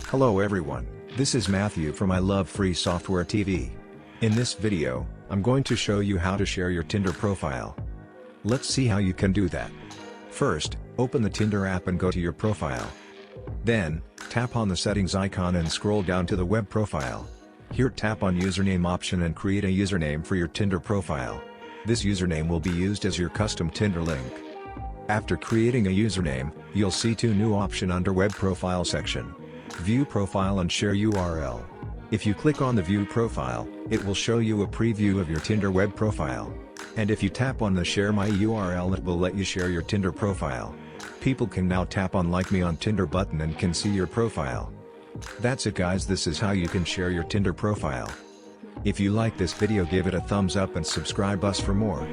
Hello everyone, this is Matthew from I Love Free Software TV. In this video, I'm going to show you how to share your Tinder profile. Let's see how you can do that. First, open the Tinder app and go to your profile. Then, tap on the settings icon and scroll down to the web profile. Here tap on username option and create a username for your Tinder profile. This username will be used as your custom Tinder link. After creating a username, you'll see two new options under web profile section. View profile and share URL. If you click on the view profile, it will show you a preview of your Tinder web profile. And if you tap on the share my URL, it will let you share your Tinder profile. People can now tap on like me on Tinder button and can see your profile. That's it guys, this is how you can share your Tinder profile. If you like this video, give it a thumbs up and subscribe us for more.